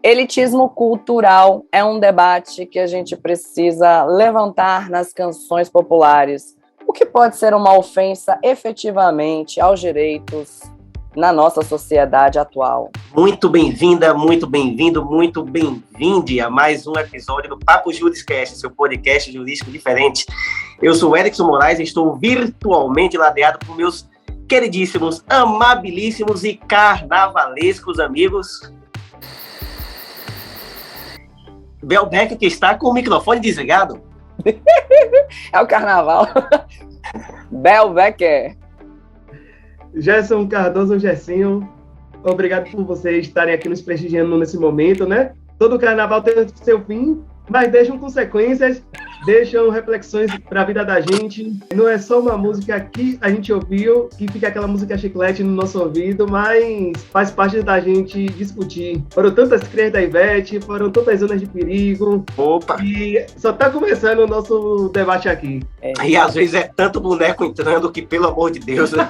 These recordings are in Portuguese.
Elitismo cultural é um debate que a gente precisa levantar nas canções populares, o que pode ser uma ofensa efetivamente aos direitos na nossa sociedade atual. Muito bem-vinda, muito bem-vindo, muito bem-vinde a mais um episódio do Papo Juriscast, seu podcast jurídico diferente. Eu sou o Erickson Moraes e estou virtualmente ladeado por meus queridíssimos, amabilíssimos e carnavalescos amigos. Belbeck, que está com o microfone desligado. É o carnaval. Belbeck. Gerson Cardoso, Gersinho, obrigado por vocês estarem aqui nos prestigiando nesse momento, né? Todo carnaval tem seu fim, mas deixam consequências, deixam reflexões para a vida da gente. Não é só uma música que a gente ouviu, que fica aquela música chiclete no nosso ouvido, mas faz parte da gente discutir. Foram tantas crias da Ivete, foram tantas zonas de perigo. Opa! E só está começando o nosso debate aqui. E às vezes é tanto boneco entrando que, pelo amor de Deus, né?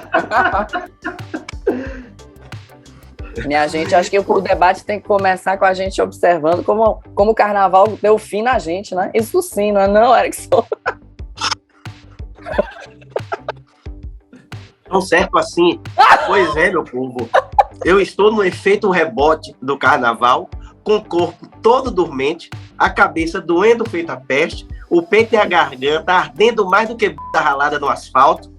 Minha gente, acho que o debate tem que começar com a gente observando como o carnaval deu fim na gente, né? Isso sim, não é não, Erickson? Tão certo assim. Pois é, meu povo. Eu estou no efeito rebote do carnaval, com o corpo todo dormente, a cabeça doendo feita peste, o peito e a garganta ardendo mais do que ralada no asfalto.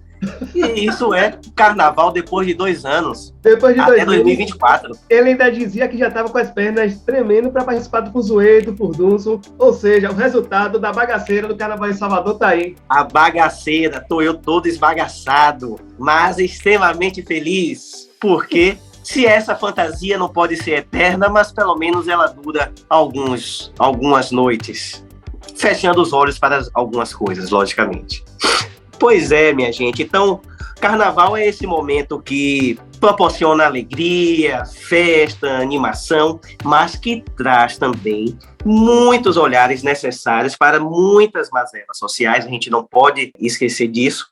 E isso é carnaval depois de 2 anos. Depois de até 2024. Ele ainda dizia que já estava com as pernas tremendo para participar do fuzuê, do furdunço. Ou seja, o resultado da bagaceira do Carnaval em Salvador tá aí. A bagaceira, tô eu todo esbagaçado, mas extremamente feliz. Porque se essa fantasia não pode ser eterna, mas pelo menos ela dura algumas noites. Fechando os olhos para algumas coisas, logicamente. Pois é, minha gente. Então, carnaval é esse momento que proporciona alegria, festa, animação, mas que traz também muitos olhares necessários para muitas mazelas sociais, a gente não pode esquecer disso,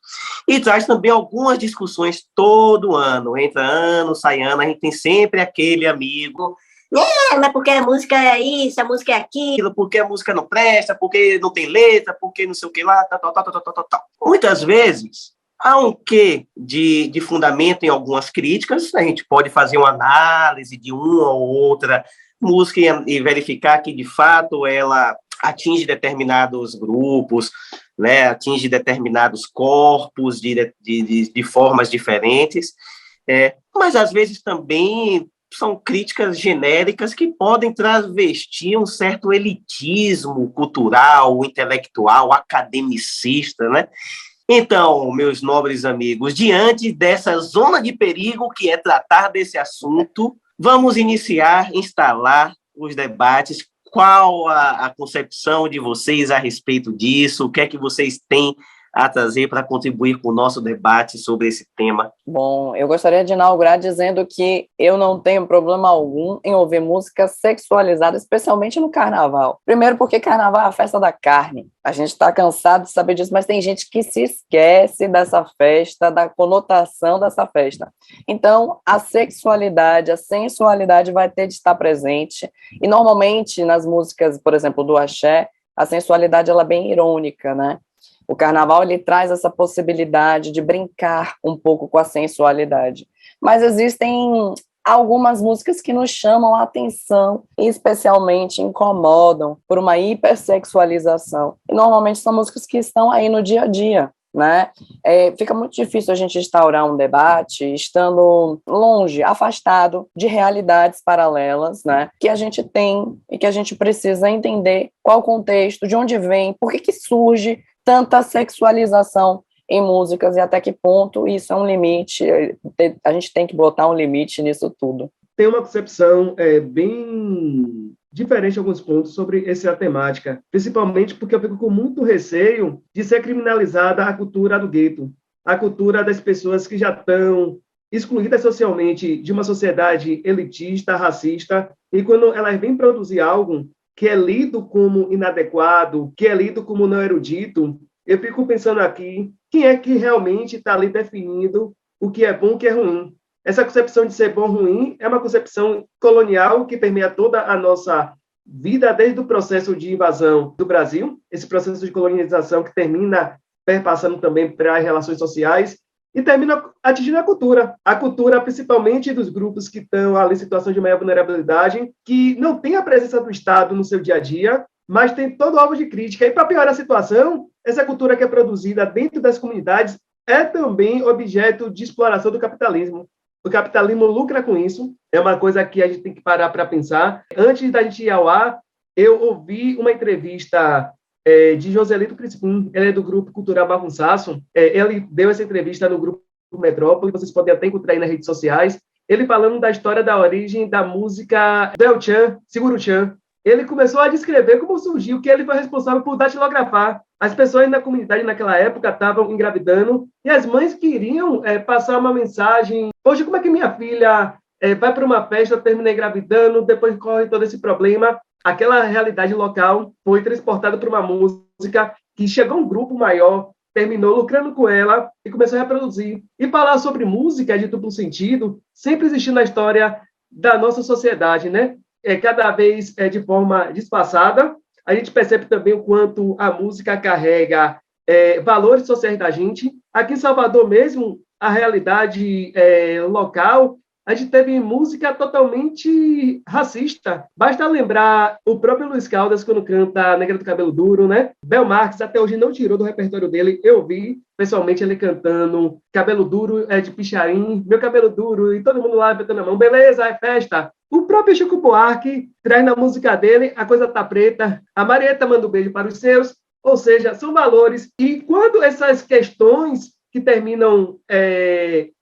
e traz também algumas discussões todo ano, entra ano, sai ano, a gente tem sempre aquele amigo, mas porque a música é isso, a música é aquilo, porque a música não presta, porque não tem letra, porque não sei o que lá, tal. Muitas vezes, há um quê de fundamento em algumas críticas, a gente pode fazer uma análise de uma ou outra música e verificar que, de fato, ela atinge determinados grupos, né, atinge determinados corpos de formas diferentes, mas, às vezes, também são críticas genéricas que podem travestir um certo elitismo cultural, intelectual, academicista, né? Então, meus nobres amigos, diante dessa zona de perigo que é tratar desse assunto, vamos instalar os debates. Qual a concepção de vocês a respeito disso? O que é que vocês têm a trazer para contribuir com o nosso debate sobre esse tema? Bom, eu gostaria de inaugurar dizendo que eu não tenho problema algum em ouvir música sexualizada, especialmente no carnaval. Primeiro porque carnaval é a festa da carne. A gente está cansado de saber disso, mas tem gente que se esquece dessa festa, da conotação dessa festa. Então, a sexualidade, a sensualidade vai ter de estar presente. E, normalmente, nas músicas, por exemplo, do axé, a sensualidade ela é bem irônica, né? O carnaval ele traz essa possibilidade de brincar um pouco com a sensualidade. Mas existem algumas músicas que nos chamam a atenção e especialmente incomodam por uma hipersexualização. E normalmente são músicas que estão aí no dia a dia, né? Fica muito difícil a gente instaurar um debate estando longe, afastado de realidades paralelas, né? Que a gente tem e que a gente precisa entender qual o contexto, de onde vem, por que surge tanta sexualização em músicas e até que ponto isso é um limite. A gente tem que botar um limite nisso tudo. Tem uma concepção bem diferente em alguns pontos sobre essa temática, principalmente porque eu fico com muito receio de ser criminalizada a cultura do gueto, a cultura das pessoas que já estão excluídas socialmente de uma sociedade elitista, racista, e quando elas vêm produzir algo que é lido como inadequado, que é lido como não erudito, eu fico pensando aqui, quem é que realmente está ali definindo o que é bom e o que é ruim? essa concepção de ser bom ou ruim é uma concepção colonial que permeia toda a nossa vida desde o processo de invasão do Brasil, esse processo de colonização que termina perpassando também para as relações sociais e termina atingindo a cultura principalmente dos grupos que estão ali em situação de maior vulnerabilidade, que não tem a presença do Estado no seu dia a dia, mas tem todo o alvo de crítica. E para piorar a situação, essa cultura que é produzida dentro das comunidades é também objeto de exploração do capitalismo. O capitalismo lucra com isso, é uma coisa que a gente tem que parar para pensar. Antes da gente ir ao ar, eu ouvi uma entrevista de Joselito Crispim, ele é do Grupo Cultural Bagunçaço, ele deu essa entrevista no Grupo Metrópole, vocês podem até encontrar aí nas redes sociais, ele falando da história da origem da música do El Chan, Seguro Chan. Ele começou a descrever como surgiu, que ele foi responsável por datilografar. As pessoas na comunidade naquela época estavam engravidando e as mães queriam passar uma mensagem. Poxa, como é que minha filha vai para uma festa, termina engravidando, depois corre todo esse problema? Aquela realidade local foi transportada para uma música que chegou a um grupo maior, terminou lucrando com ela e começou a reproduzir. E falar sobre música de duplo sentido sempre existiu na história da nossa sociedade, né? Cada vez de forma disfarçada. A gente percebe também o quanto a música carrega valores sociais da gente. Aqui em Salvador mesmo, a realidade local, a gente teve música totalmente racista. Basta lembrar o próprio Luiz Caldas, quando canta Negra do Cabelo Duro, né? Bel Marques, até hoje, não tirou do repertório dele. Eu vi, pessoalmente, ele cantando Cabelo Duro de Picharim, Meu Cabelo Duro, e todo mundo lá botando a mão. Beleza, é festa. O próprio Chico Buarque traz na música dele A Coisa Tá Preta, a Marieta manda um beijo para os seus, ou seja, são valores. E quando essas questões que terminam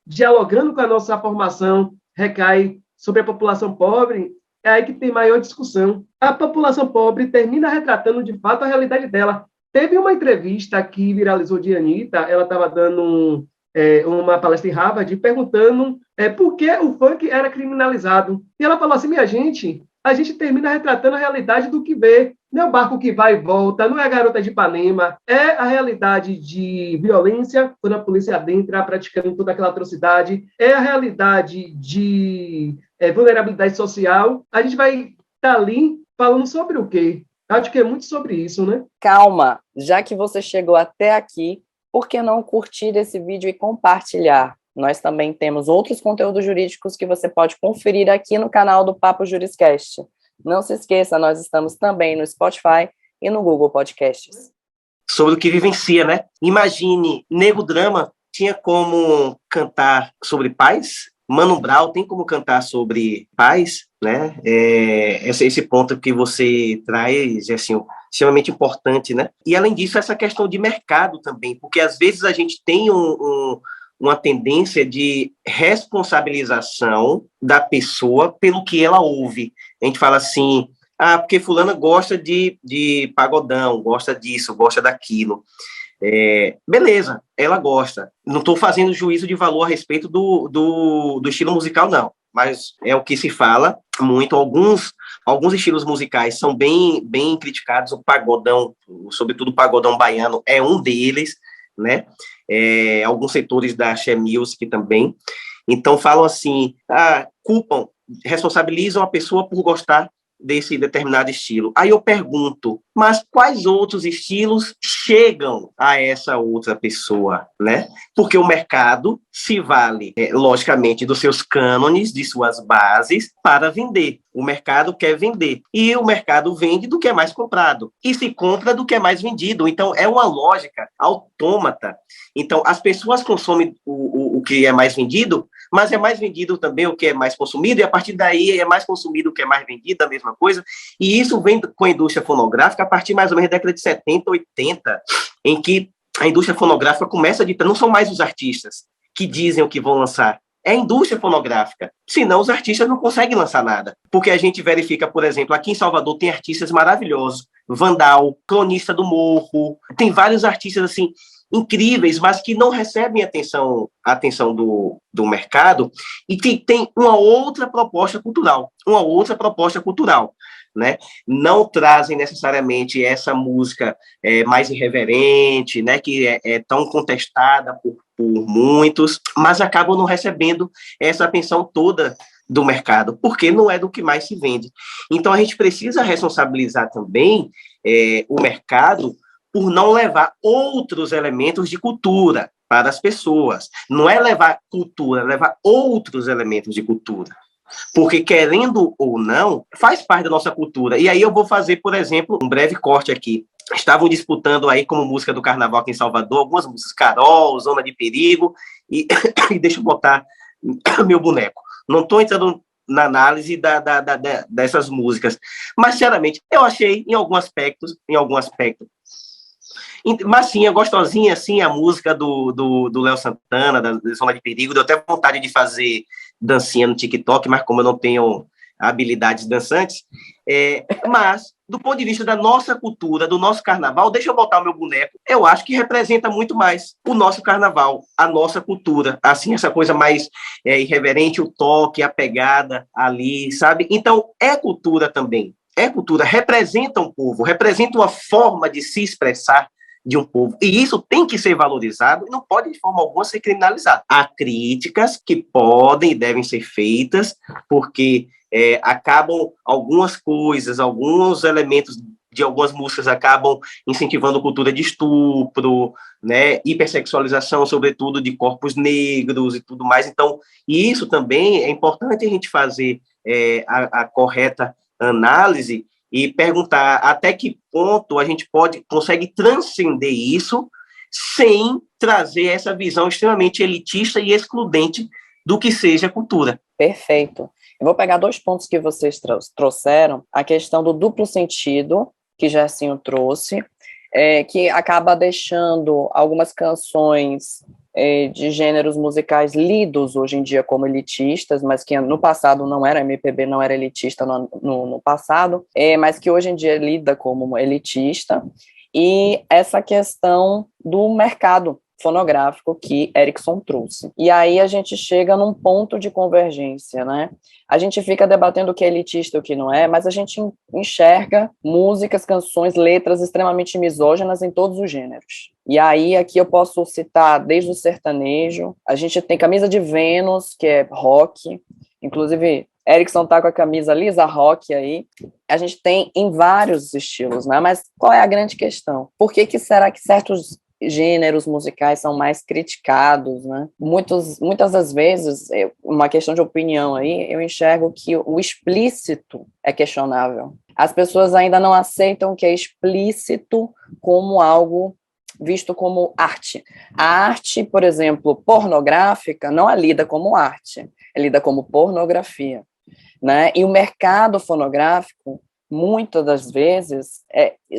dialogando com a nossa formação recaem sobre a população pobre, é aí que tem maior discussão. A população pobre termina retratando, de fato, a realidade dela. Teve uma entrevista que viralizou de Anitta, ela estava dando uma palestra em Harvard, perguntando por que o funk era criminalizado. E ela falou assim, minha gente, a gente termina retratando a realidade do que vê. Não é o barco que vai e volta, não é a garota de Ipanema, é a realidade de violência, quando a polícia adentra praticando toda aquela atrocidade, é a realidade de vulnerabilidade social. A gente vai estar ali falando sobre o quê? Acho que é muito sobre isso, né? Calma, já que você chegou até aqui, por que não curtir esse vídeo e compartilhar? Nós também temos outros conteúdos jurídicos que você pode conferir aqui no canal do Papo Juriscast. Não se esqueça, nós estamos também no Spotify e no Google Podcasts. Sobre o que vivencia, né? Imagine, Nego Drama tinha como cantar sobre paz, Mano Brown tem como cantar sobre paz, né? Esse ponto que você traz, assim, extremamente importante, né? E, além disso, essa questão de mercado também, porque, às vezes, a gente tem uma tendência de responsabilização da pessoa pelo que ela ouve. A gente fala assim, porque fulana gosta de pagodão, gosta disso, gosta daquilo. Beleza, ela gosta. Não estou fazendo juízo de valor a respeito do estilo musical, não. Mas é o que se fala muito. Alguns estilos musicais são bem criticados. O pagodão, sobretudo o pagodão baiano, é um deles, né? Alguns setores da Axé Music também. Então, falam assim, culpam, responsabilizam a pessoa por gostar desse determinado estilo. Aí eu pergunto, mas quais outros estilos chegam a essa outra pessoa, né? Porque o mercado se vale, logicamente, dos seus cânones, de suas bases, para vender. O mercado quer vender. E o mercado vende do que é mais comprado. E se compra do que é mais vendido. Então, é uma lógica autômata. Então, as pessoas consomem o que é mais vendido, mas é mais vendido também o que é mais consumido, e a partir daí é mais consumido o que é mais vendido, a mesma coisa. E isso vem com a indústria fonográfica a partir mais ou menos da década de 70, 80, em que a indústria fonográfica começa a ditar, não são mais os artistas que dizem o que vão lançar, é a indústria fonográfica. Senão, os artistas não conseguem lançar nada. Porque a gente verifica, por exemplo, aqui em Salvador tem artistas maravilhosos, Vandal, Cronista do Morro, tem vários artistas assim incríveis, mas que não recebem atenção do mercado e que tem uma outra proposta cultural, né? Não trazem necessariamente essa música mais irreverente, né? Que é tão contestada por muitos, mas acabam não recebendo essa atenção toda do mercado, porque não é do que mais se vende. Então, a gente precisa responsabilizar também o mercado por não levar outros elementos de cultura para as pessoas. Não é levar cultura, é levar outros elementos de cultura. Porque, querendo ou não, faz parte da nossa cultura. E aí eu vou fazer, por exemplo, um breve corte aqui. Estavam disputando aí como música do carnaval aqui em Salvador, algumas músicas, Carol, Zona de Perigo, e deixa eu botar meu boneco. Não estou entrando na análise dessas músicas, mas, sinceramente, eu achei, em algum aspecto, mas sim, é gostosinha, assim, a música do Léo Santana, da Zona de Perigo. Deu até vontade de fazer dancinha no TikTok, mas como eu não tenho habilidades dançantes. Mas, do ponto de vista da nossa cultura, do nosso carnaval, deixa eu botar o meu boneco, eu acho que representa muito mais o nosso carnaval, a nossa cultura. Assim, essa coisa mais irreverente, o toque, a pegada ali, sabe? Então, é cultura também. É cultura, representa um povo, representa uma forma de se expressar de um povo. E isso tem que ser valorizado e não pode, de forma alguma, ser criminalizado. Há críticas que podem e devem ser feitas, porque acabam algumas coisas, alguns elementos de algumas músicas acabam incentivando cultura de estupro, né, hipersexualização, sobretudo de corpos negros e tudo mais. Então, e isso também é importante a gente fazer a correta análise e perguntar até que ponto a gente consegue transcender isso sem trazer essa visão extremamente elitista e excludente do que seja cultura. Perfeito. Eu vou pegar 2 pontos que vocês trouxeram, a questão do duplo sentido, que Gersinho trouxe, que acaba deixando algumas canções de gêneros musicais lidos hoje em dia como elitistas, mas que no passado não era, MPB não era elitista no passado, mas que hoje em dia é lida como elitista, e essa questão do mercado fonográfico que Erickson trouxe. E aí a gente chega num ponto de convergência, né? A gente fica debatendo o que é elitista e o que não é, mas a gente enxerga músicas, canções, letras extremamente misóginas em todos os gêneros. E aí aqui eu posso citar desde o sertanejo, a gente tem Camisa de Vênus, que é rock, inclusive Erickson tá com a camisa Lisa Rock aí. A gente tem em vários estilos, né? Mas qual é a grande questão? Por que será que certos gêneros musicais são mais criticados, né? Muitas das vezes, uma questão de opinião aí, eu enxergo que o explícito é questionável. As pessoas ainda não aceitam o que é explícito como algo visto como arte. A arte, por exemplo, pornográfica, não é lida como arte, é lida como pornografia, né? E o mercado fonográfico, muitas das vezes,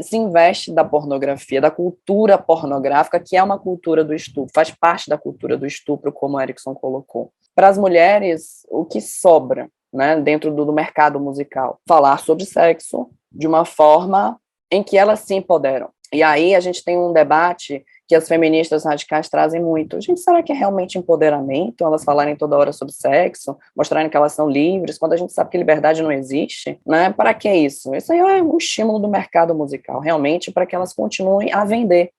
se investe da pornografia, da cultura pornográfica, que é uma cultura do estupro, faz parte da cultura do estupro, como Erickson colocou. Para as mulheres, o que sobra, né, dentro do mercado musical? Falar sobre sexo de uma forma em que elas se empoderam. E aí a gente tem um debate que as feministas radicais trazem muito. Gente, será que é realmente empoderamento? Elas falarem toda hora sobre sexo, mostrarem que elas são livres, quando a gente sabe que liberdade não existe, né? Para que isso? Isso aí é um estímulo do mercado musical, realmente, para que elas continuem a vender,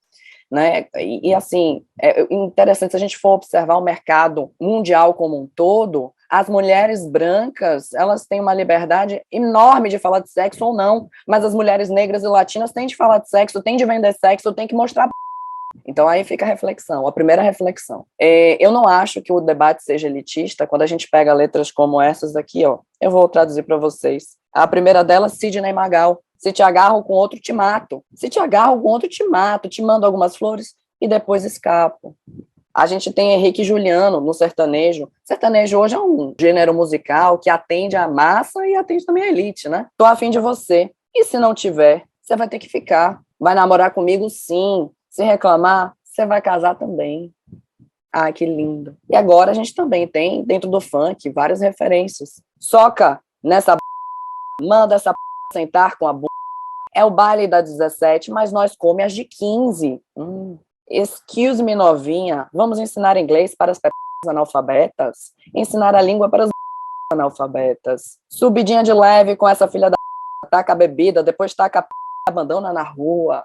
né? E assim, é interessante, se a gente for observar o mercado mundial como um todo, as mulheres brancas, elas têm uma liberdade enorme de falar de sexo ou não, mas as mulheres negras e latinas têm de falar de sexo, têm de vender sexo, têm que mostrar. Então, aí fica a reflexão, a primeira reflexão. Eu não acho que o debate seja elitista quando a gente pega letras como essas aqui, ó. Eu vou traduzir para vocês. A primeira delas, Sidney Magal. Se te agarro com outro, te mato. Se te agarro com outro, te mato. Te mando algumas flores e depois escapo. A gente tem Henrique e Juliano no sertanejo. Sertanejo hoje é um gênero musical que atende a massa e atende também a elite, né? Tô afim de você. E se não tiver, você vai ter que ficar. Vai namorar comigo, sim. Se reclamar, você vai casar também. Ah, que lindo. E agora a gente também tem, dentro do funk, várias referências. Soca nessa manda essa sentar com a É o baile da 17, mas nós come as de 15. Excuse me, novinha, vamos ensinar inglês para as analfabetas? Ensinar a língua para as analfabetas? Subidinha de leve com essa filha da taca a bebida, depois taca a abandona na rua.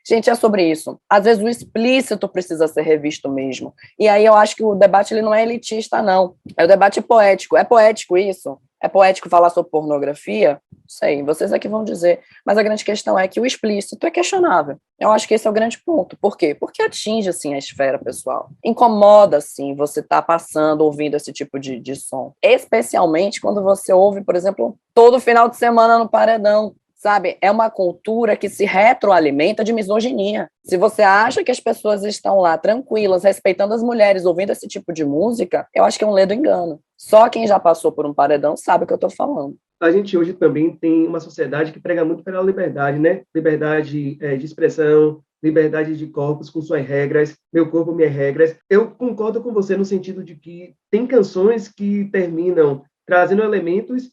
Gente, é sobre isso. Às vezes o explícito precisa ser revisto mesmo. E aí eu acho que o debate ele não é elitista, não. É o debate poético. É poético isso? É poético falar sobre pornografia? Não sei, vocês aqui vão dizer. Mas a grande questão é que o explícito é questionável. Eu acho que esse é o grande ponto. Por quê? Porque atinge, assim, a esfera pessoal. Incomoda, assim, você estar passando, ouvindo esse tipo de som. Especialmente quando você ouve, por exemplo, todo final de semana no paredão. Sabe, é uma cultura que se retroalimenta de misoginia. Se você acha que as pessoas estão lá tranquilas, respeitando as mulheres, ouvindo esse tipo de música, eu acho que é um ledo engano. Só quem já passou por um paredão sabe o que eu estou falando. A gente hoje também tem uma sociedade que prega muito pela liberdade, né? Liberdade de expressão, liberdade de corpos com suas regras, meu corpo, minhas regras. Eu concordo com você no sentido de que tem canções que terminam trazendo elementos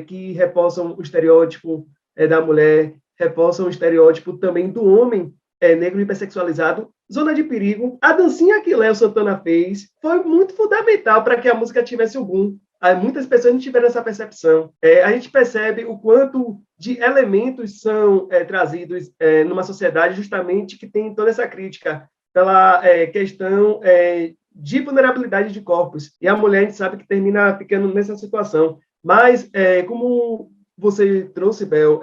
que reforçam o estereótipo da mulher, reforçam o estereótipo também do homem negro hipersexualizado. Zona de Perigo, a dancinha que Léo Santana fez foi muito fundamental para que a música tivesse o boom. Muitas pessoas não tiveram essa percepção. A gente percebe o quanto de elementos são trazidos numa sociedade justamente que tem toda essa crítica pela questão de vulnerabilidade de corpos. E a mulher, a gente sabe que termina ficando nessa situação. Mas, como você trouxe, Bel,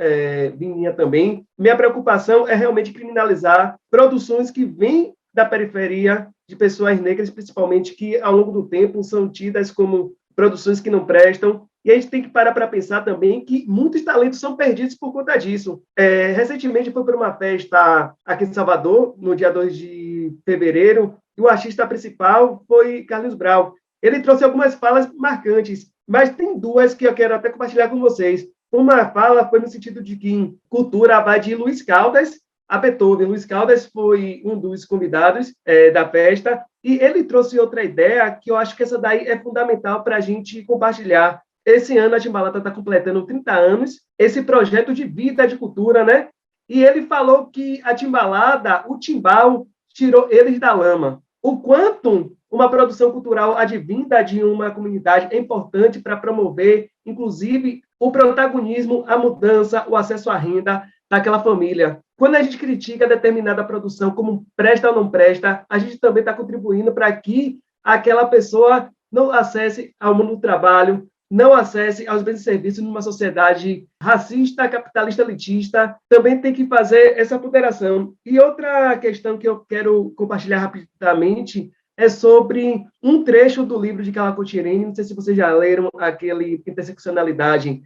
Vininha também, minha preocupação é realmente criminalizar produções que vêm da periferia, de pessoas negras, principalmente, que ao longo do tempo são tidas como produções que não prestam, e a gente tem que parar para pensar também que muitos talentos são perdidos por conta disso. Recentemente foi para uma festa aqui em Salvador, no dia 2 de fevereiro, e o artista principal foi Carlos Brau. Ele trouxe algumas falas marcantes, mas tem duas que eu quero até compartilhar com vocês. Uma fala foi no sentido de que cultura vai de Luiz Caldas a Beethoven. Luiz Caldas foi um dos convidados da festa, e ele trouxe outra ideia que eu acho que essa daí é fundamental para a gente compartilhar. Esse ano a Timbalada está completando 30 anos, esse projeto de vida, de cultura, né? E ele falou que a Timbalada, o timbal, tirou eles da lama. O quanto uma produção cultural advinda de uma comunidade é importante para promover, inclusive, o protagonismo, a mudança, o acesso à renda daquela família. Quando a gente critica determinada produção como presta ou não presta, a gente também está contribuindo para que aquela pessoa não acesse ao mundo do trabalho, não acesse aos bens e serviços numa sociedade racista, capitalista, elitista. Também tem que fazer essa ponderação. E outra questão que eu quero compartilhar rapidamente é sobre um trecho do livro de Carla Cotirene, não sei se vocês já leram aquele Interseccionalidade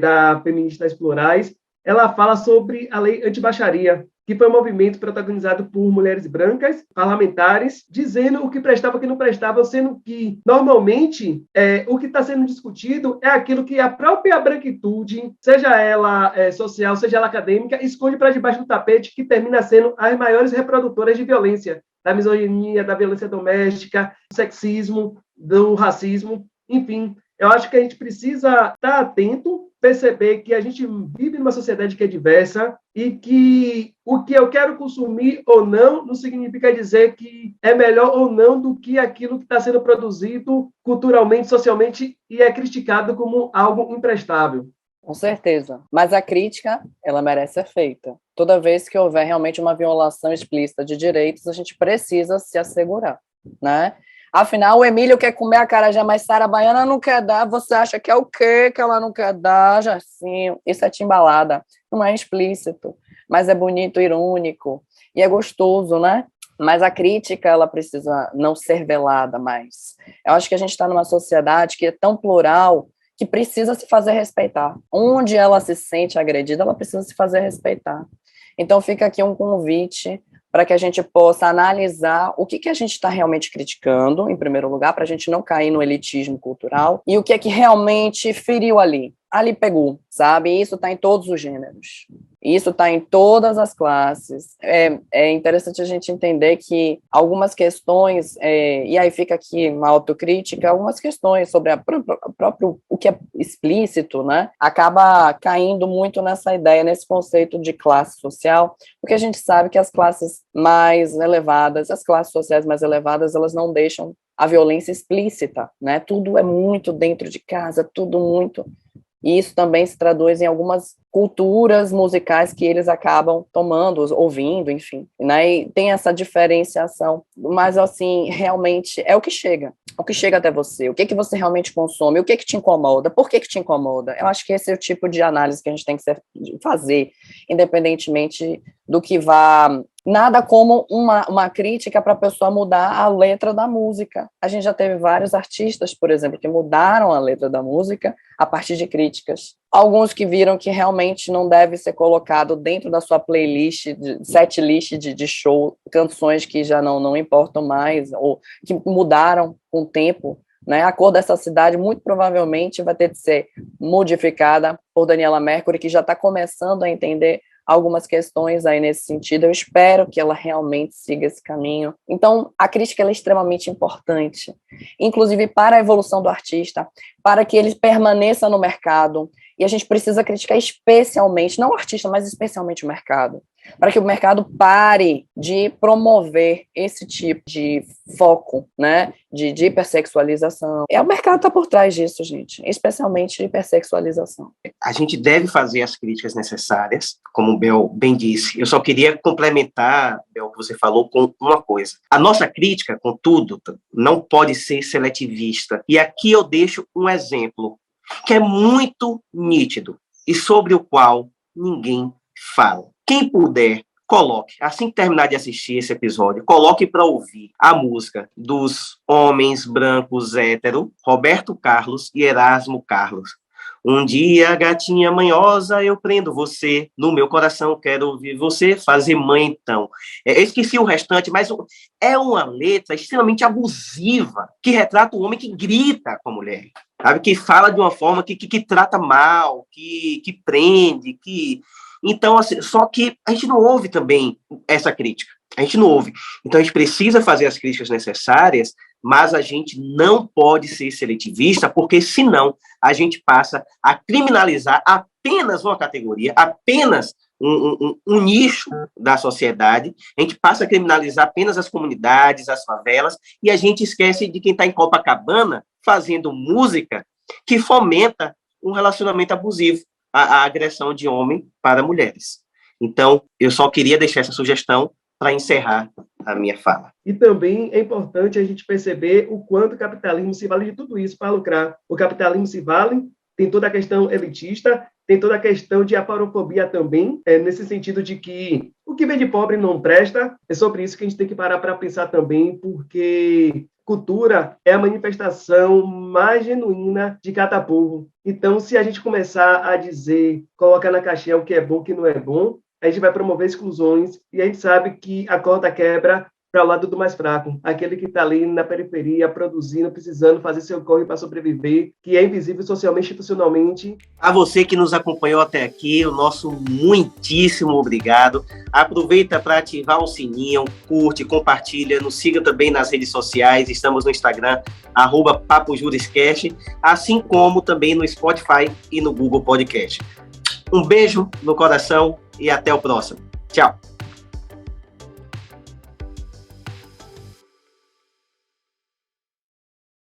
da Feministas Plurais. Ela fala sobre a lei antibaixaria, que foi um movimento protagonizado por mulheres brancas, parlamentares, dizendo o que prestava e o que não prestava, sendo que, normalmente, o que está sendo discutido é aquilo que a própria branquitude, seja ela social, seja ela acadêmica, esconde para debaixo do tapete, que termina sendo as maiores reprodutoras de violência, da misoginia, da violência doméstica, do sexismo, do racismo, enfim. Eu acho que a gente precisa estar atento, perceber que a gente vive numa sociedade que é diversa e que o que eu quero consumir ou não significa dizer que é melhor ou não do que aquilo que está sendo produzido culturalmente, socialmente e é criticado como algo imprestável. Com certeza. Mas a crítica, ela merece ser feita. Toda vez que houver realmente uma violação explícita de direitos, a gente precisa se assegurar, né? Afinal, o Emílio quer comer a acarajé, mas Sara Baiana não quer dar. Você acha que é o quê que ela não quer dar, Jacinho? Isso é timbalada. Não é explícito, mas é bonito, irônico. E é gostoso, né? Mas a crítica, ela precisa não ser velada mais. Eu acho que a gente está numa sociedade que é tão plural que precisa se fazer respeitar. Onde ela se sente agredida, ela precisa se fazer respeitar. Então, fica aqui um convite para que a gente possa analisar o que a gente está realmente criticando, em primeiro lugar, para a gente não cair no elitismo cultural, e o que é que realmente feriu ali. ali pegou, sabe? E isso está em todos os gêneros. Isso está em todas as classes. É interessante a gente entender que algumas questões, e aí fica aqui uma autocrítica, algumas questões sobre o que é explícito, né, acaba caindo muito nessa ideia, nesse conceito de classe social, porque a gente sabe que as classes mais elevadas, as classes sociais mais elevadas, elas não deixam a violência explícita, né? Tudo é muito dentro de casa, tudo muito... E isso também se traduz em algumas culturas musicais que eles acabam tomando, ouvindo, enfim, né? E tem essa diferenciação, mas, assim, realmente é o que chega até você, o que você realmente consome, o que te incomoda, por que te incomoda. Eu acho que esse é o tipo de análise que a gente tem que fazer, independentemente do que vá... Nada como uma crítica para a pessoa mudar a letra da música. A gente já teve vários artistas, por exemplo, que mudaram a letra da música a partir de críticas. Alguns que viram que realmente não deve ser colocado dentro da sua playlist, setlist de show, canções que já não importam mais, ou que mudaram com o tempo, né? A Cor dessa Cidade muito provavelmente vai ter de ser modificada por Daniela Mercury, que já está começando a entender algumas questões aí nesse sentido. Eu espero que ela realmente siga esse caminho. Então, a crítica ela é extremamente importante, inclusive para a evolução do artista, para que ele permaneça no mercado. E a gente precisa criticar especialmente, não o artista, mas especialmente o mercado, para que o mercado pare de promover esse tipo de foco, né, de hipersexualização. O mercado está por trás disso, gente, especialmente hipersexualização. A gente deve fazer as críticas necessárias, como o Bel bem disse. Eu só queria complementar, Bel, o que você falou, com uma coisa. A nossa crítica, contudo, não pode ser seletivista. E aqui eu deixo um exemplo que é muito nítido e sobre o qual ninguém fala. Quem puder, coloque, assim que terminar de assistir esse episódio, coloque para ouvir a música dos homens brancos hétero, Roberto Carlos e Erasmo Carlos. Um dia, gatinha manhosa, eu prendo você, no meu coração quero ouvir você fazer mãe então. Eu esqueci o restante, mas é uma letra extremamente abusiva, que retrata o homem que grita com a mulher, sabe? Que fala de uma forma que trata mal, que prende, que... Então, assim, só que a gente não ouve também essa crítica. A gente não ouve. Então, a gente precisa fazer as críticas necessárias, mas a gente não pode ser seletivista, porque senão a gente passa a criminalizar apenas uma categoria, apenas um nicho da sociedade. A gente passa a criminalizar apenas as comunidades, as favelas, e a gente esquece de quem está em Copacabana fazendo música que fomenta um relacionamento abusivo, a agressão de homem para mulheres. Então, eu só queria deixar essa sugestão para encerrar a minha fala. E também é importante a gente perceber o quanto o capitalismo se vale de tudo isso para lucrar. O capitalismo se vale, tem toda a questão elitista, tem toda a questão de aparofobia também, nesse sentido de que o que vem de pobre não presta. É sobre isso que a gente tem que parar para pensar também, porque cultura é a manifestação mais genuína de cada povo. Então, se a gente começar a dizer, colocar na caixinha o que é bom, o que não é bom, a gente vai promover exclusões, e a gente sabe que a corda quebra para o lado do mais fraco, aquele que está ali na periferia, produzindo, precisando fazer seu corre para sobreviver, que é invisível socialmente, institucionalmente. A você que nos acompanhou até aqui, o nosso muitíssimo obrigado. Aproveita para ativar o sininho, curte, compartilha, nos siga também nas redes sociais, estamos no Instagram, @PapoJurisCast, assim como também no Spotify e no Google Podcast. Um beijo no coração e até o próximo. Tchau.